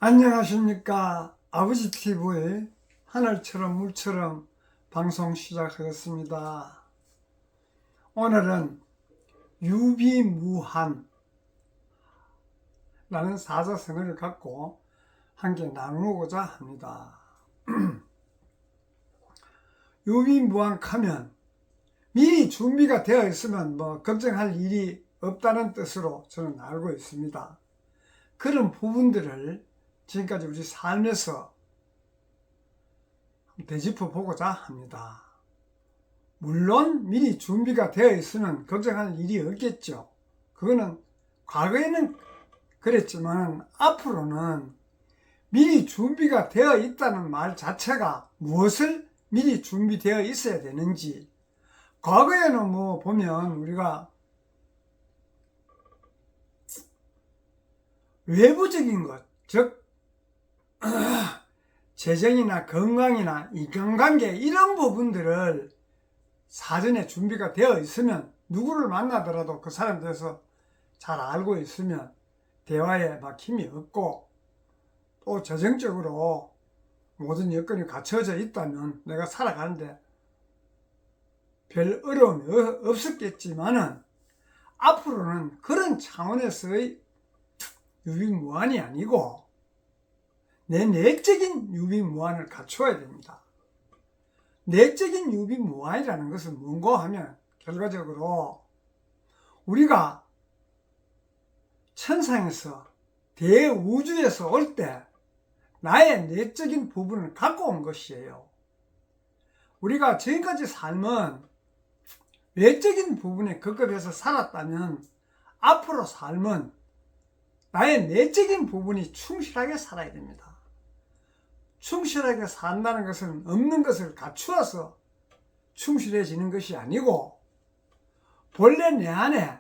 안녕하십니까. 아버지TV의 하늘처럼 물처럼 방송 시작하겠습니다. 오늘은 유비무한라는 사자성어를 갖고 함께 나누고자 합니다. 유비무한하면 미리 준비가 되어 있으면 걱정할 일이 없다는 뜻으로 저는 알고 있습니다. 그런 부분들을 지금까지 우리 삶에서 되짚어 보고자 합니다. 물론 미리 준비가 되어 있으면 걱정할 일이 없겠죠. 그거는 과거에는 그랬지만 앞으로는 미리 준비가 되어 있다는 말 자체가 무엇을 미리 준비되어 있어야 되는지, 과거에는 보면 우리가 외부적인 것, 즉 재정이나 건강이나 인간관계 이런 부분들을 사전에 준비가 되어 있으면 누구를 만나더라도 그 사람에 대해서 잘 알고 있으면 대화에 막힘이 없고, 또 재정적으로 모든 여건이 갖춰져 있다면 내가 살아가는데 별 어려움이 없었겠지만은 앞으로는 그런 차원에서의 유비무한이 아니고 내 내적인 유비무한을 갖추어야 됩니다. 내적인 유비무한이라는 것은 뭔가 하면 결과적으로 우리가 천상에서 대우주에서 올 때 나의 내적인 부분을 갖고 온 것이에요. 우리가 지금까지 삶은 외적인 부분에 급급해서 살았다면 앞으로 삶은 나의 내적인 부분이 충실하게 살아야 됩니다. 충실하게 산다는 것은 없는 것을 갖추어서 충실해지는 것이 아니고, 본래 내 안에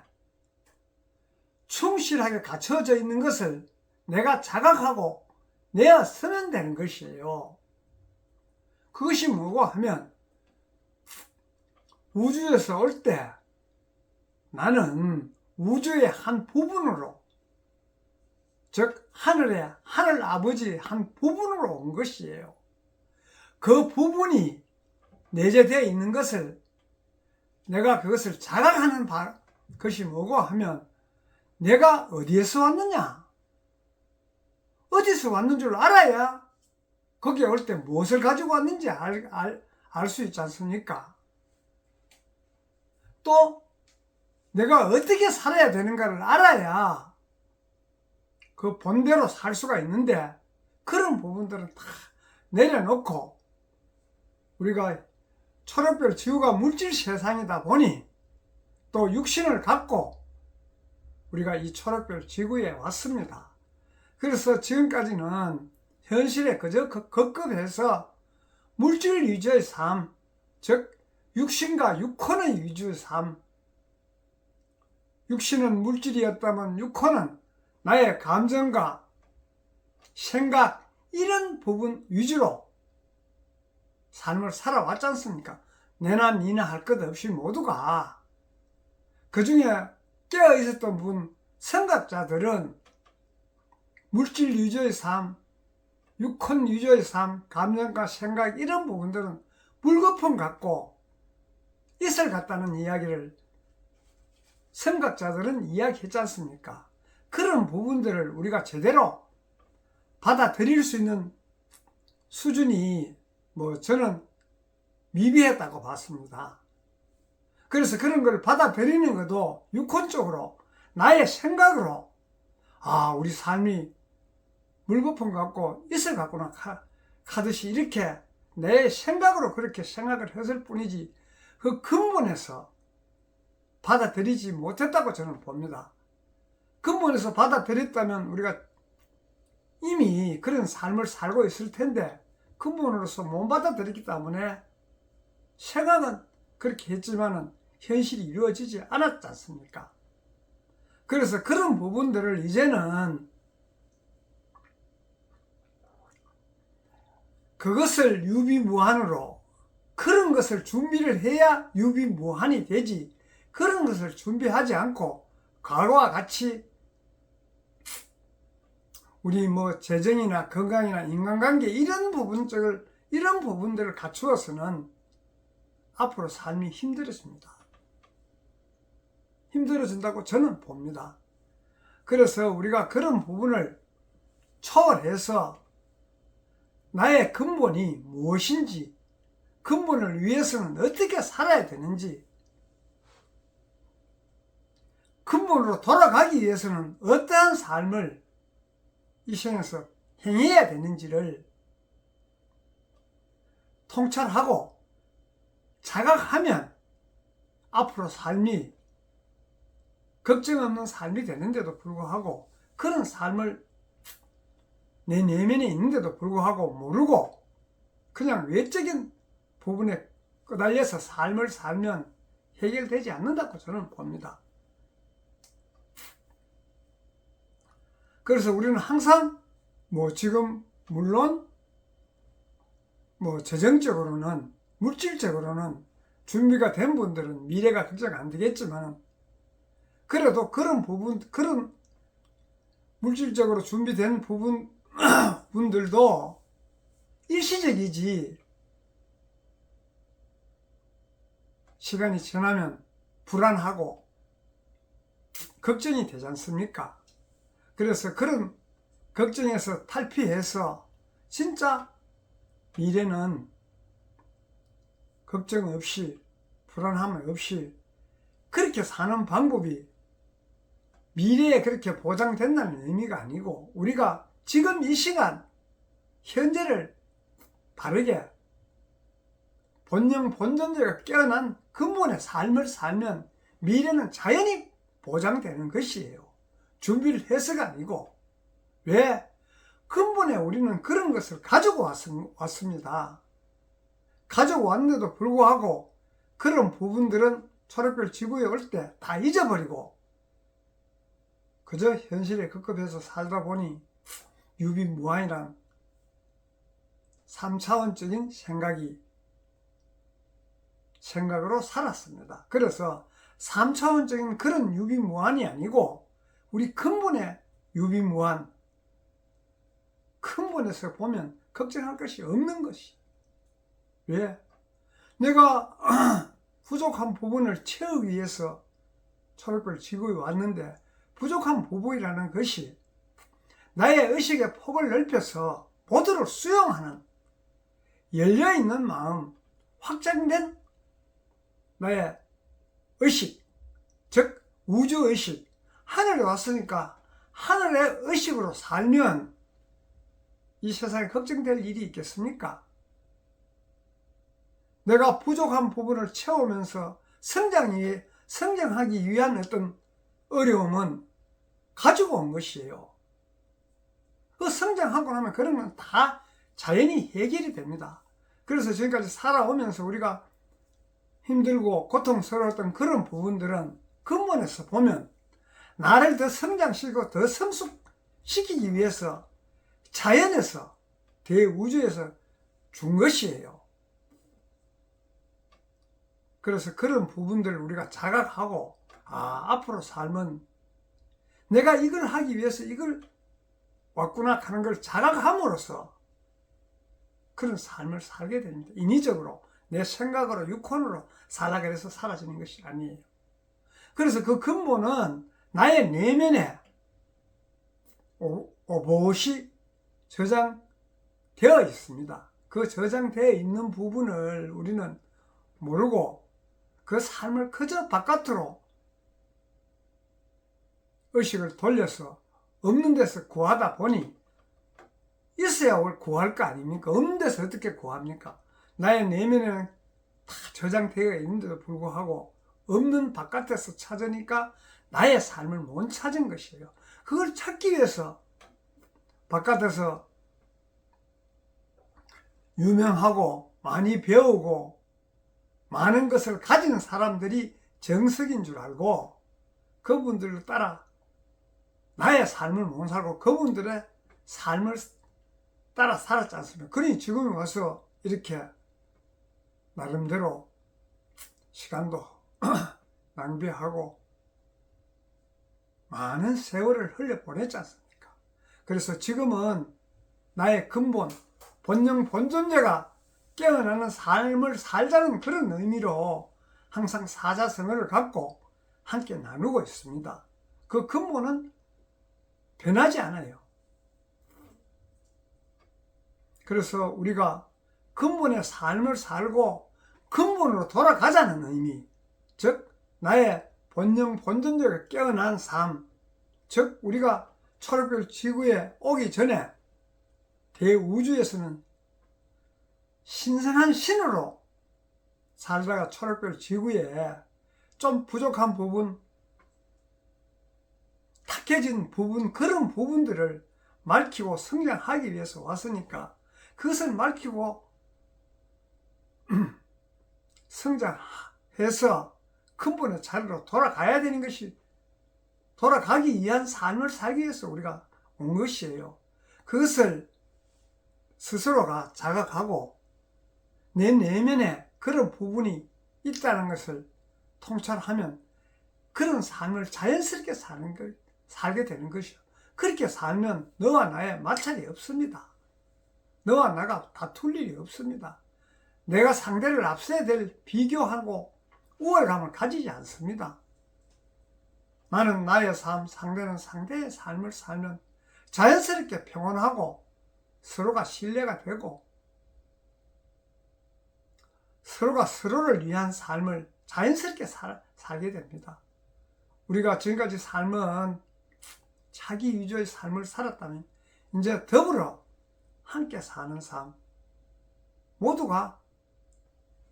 충실하게 갖춰져 있는 것을 내가 자각하고 내어서면 되는 것이에요. 그것이 뭐고 하면, 우주에서 올 때 나는 우주의 한 부분으로, 즉 하늘 아버지의 한 부분으로 온 것이에요. 그 부분이 내재되어 있는 것을 내가 그것을 자각하는 것이 뭐고 하면, 내가 어디에서 왔느냐, 어디서 왔는 줄 알아야 거기에 올 때 무엇을 가지고 왔는지 알 수 있지 않습니까? 또 내가 어떻게 살아야 되는가를 알아야 그 본대로 살 수가 있는데, 그런 부분들은 다 내려놓고 우리가 초록별 지구가 물질 세상이다 보니 또 육신을 갖고 우리가 이 초록별 지구에 왔습니다. 그래서 지금까지는 현실에 그저 급급해서 물질 위주의 삶, 즉 육신과 육혼의 위주의 삶, 육신은 물질이었다면 육혼은 나의 감정과 생각, 이런 부분 위주로 삶을 살아왔지 않습니까? 내나 니나 할 것 없이 모두가. 그 중에 깨어 있었던 분, 생각자들은 물질 위주의 삶, 육혼 위주의 삶, 감정과 생각, 이런 부분들은 물거품 같고 있을 같다는 이야기를 생각자들은 이야기했지 않습니까? 그런 부분들을 우리가 제대로 받아들일 수 있는 수준이 저는 미비했다고 봤습니다. 그래서 그런 걸 받아들이는 것도 육혼적으로 나의 생각으로, 우리 삶이 물거품 같고 있을 같구나 하듯이 이렇게 내 생각으로 그렇게 생각을 했을 뿐이지, 그 근본에서 받아들이지 못했다고 저는 봅니다. 근본에서 받아들였다면 우리가 이미 그런 삶을 살고 있을 텐데, 근본으로서 못 받아들였기 때문에 생각은 그렇게 했지만은 현실이 이루어지지 않았지 않습니까? 그래서 그런 부분들을 이제는 그것을 유비무한으로, 그런 것을 준비를 해야 유비무한이 되지, 그런 것을 준비하지 않고 과거와 같이 우리 뭐 재정이나 건강이나 인간관계 이런 부분들을 갖추어서는 앞으로 삶이 힘들어집니다. 힘들어진다고 저는 봅니다. 그래서 우리가 그런 부분을 초월해서 나의 근본이 무엇인지, 근본을 위해서는 어떻게 살아야 되는지, 근본으로 돌아가기 위해서는 어떠한 삶을 이 생에서 행해야 되는지를 통찰하고 자각하면 앞으로 삶이 걱정 없는 삶이 되는데도 불구하고, 그런 삶을 내 내면에 있는데도 불구하고 모르고 그냥 외적인 부분에 끄달려서 삶을 살면 해결되지 않는다고 저는 봅니다. 그래서 우리는 항상 지금 물론 재정적으로는, 물질적으로는 준비가 된 분들은 미래가 걱정 안 되겠지만, 그래도 그런 물질적으로 준비된 분들도 일시적이지, 시간이 지나면 불안하고 걱정이 되지 않습니까? 그래서 그런 걱정에서 탈피해서 진짜 미래는 걱정 없이, 불안함 없이 그렇게 사는 방법이 미래에 그렇게 보장된다는 의미가 아니고, 우리가 지금 이 시간 현재를 바르게 본전제가 깨어난 근본의 삶을 살면 미래는 자연히 보장되는 것이에요. 준비를 해서가 아니고. 왜? 근본에 우리는 그런 것을 가지고 왔습니다. 가지고 왔는데도 불구하고 그런 부분들은 초록별 지구에 올 때 다 잊어버리고 그저 현실에 급급해서 살다 보니 유비무환이란 3차원적인 생각으로 살았습니다. 그래서 3차원적인 그런 유비무환이 아니고 우리 근본의 유비무환, 근본에서 보면 걱정할 것이 없는 것이. 왜? 내가 부족한 부분을 채우기 위해서 초록별 지구에 왔는데, 부족한 부분이라는 것이 나의 의식의 폭을 넓혀서 모두를 수용하는 열려있는 마음, 확장된 나의 의식, 즉 우주의식, 하늘에 왔으니까 하늘의 의식으로 살면 이 세상에 걱정될 일이 있겠습니까? 내가 부족한 부분을 채우면서 성장하기 위한 어떤 어려움은 가지고 온 것이에요. 그 성장하고 나면 그런 건 다 자연히 해결이 됩니다. 그래서 지금까지 살아오면서 우리가 힘들고 고통스러웠던 그런 부분들은 근본에서 보면 나를 더 성장시키고 더 성숙시키기 위해서 자연에서, 대우주에서 준 것이에요. 그래서 그런 부분들을 우리가 자각하고, 앞으로 삶은 내가 이걸 하기 위해서 이걸 왔구나 하는 걸 자각함으로써 그런 삶을 살게 됩니다. 인위적으로 내 생각으로 육혼으로 살라 그래서 사라지는 것이 아니에요. 그래서 그 근본은 나의 내면에 오롯이 저장되어 있습니다. 그 저장되어 있는 부분을 우리는 모르고 그 삶을 그저 바깥으로 의식을 돌려서 없는 데서 구하다 보니, 있어야 구할 거 아닙니까? 없는 데서 어떻게 구합니까? 나의 내면에는 다 저장되어 있는데도 불구하고 없는 바깥에서 찾으니까 나의 삶을 못 찾은 것이에요. 그걸 찾기 위해서 바깥에서 유명하고 많이 배우고 많은 것을 가진 사람들이 정석인 줄 알고 그분들을 따라 나의 삶을 못 살고 그분들의 삶을 따라 살았지 않습니까? 그러니 지금에 와서 이렇게 나름대로 시간도 낭비하고 많은 세월을 흘려보냈지 않습니까? 그래서 지금은 나의 근본, 본영, 본존재가 깨어나는 삶을 살자는 그런 의미로 항상 사자성어를 갖고 함께 나누고 있습니다. 그 근본은 변하지 않아요. 그래서 우리가 근본의 삶을 살고 근본으로 돌아가자는 의미, 즉 나의 본영, 본존재가 깨어난 삶, 즉 우리가 초록별 지구에 오기 전에 대우주에서는 신성한 신으로 살다가 초록별 지구에 좀 부족한 부분, 탁해진 부분, 그런 부분들을 밝히고 성장하기 위해서 왔으니까 그것을 밝히고 성장해서 근본의 자리로 돌아가야 되는 것이, 돌아가기 위한 삶을 살기 위해서 우리가 온 것이에요. 그것을 스스로가 자각하고 내 내면에 그런 부분이 있다는 것을 통찰하면 그런 삶을 자연스럽게 살게 되는 것이요. 그렇게 살면 너와 나의 마찰이 없습니다. 너와 나가 다툴 일이 없습니다. 내가 상대를 앞서야 될 비교하고 우월감을 가지지 않습니다. 나는 나의 삶, 상대는 상대의 삶을 살면 자연스럽게 평온하고 서로가 신뢰가 되고 서로가 서로를 위한 삶을 자연스럽게 살게 됩니다. 우리가 지금까지 삶은 자기 위주의 삶을 살았다면 이제 더불어 함께 사는 삶, 모두가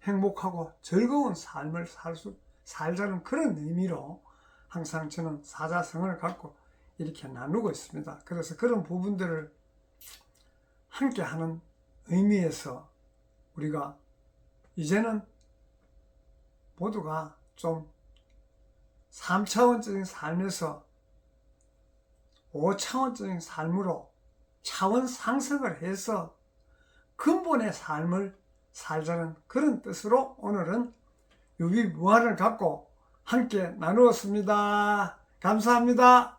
행복하고 즐거운 삶을 살자는 그런 의미로 항상 저는 사자성어를 갖고 이렇게 나누고 있습니다. 그래서 그런 부분들을 함께 하는 의미에서 우리가 이제는 모두가 좀 3차원적인 삶에서 5차원적인 삶으로 차원 상승을 해서 근본의 삶을 살자는 그런 뜻으로 오늘은 유비무환을 갖고 함께 나누었습니다. 감사합니다.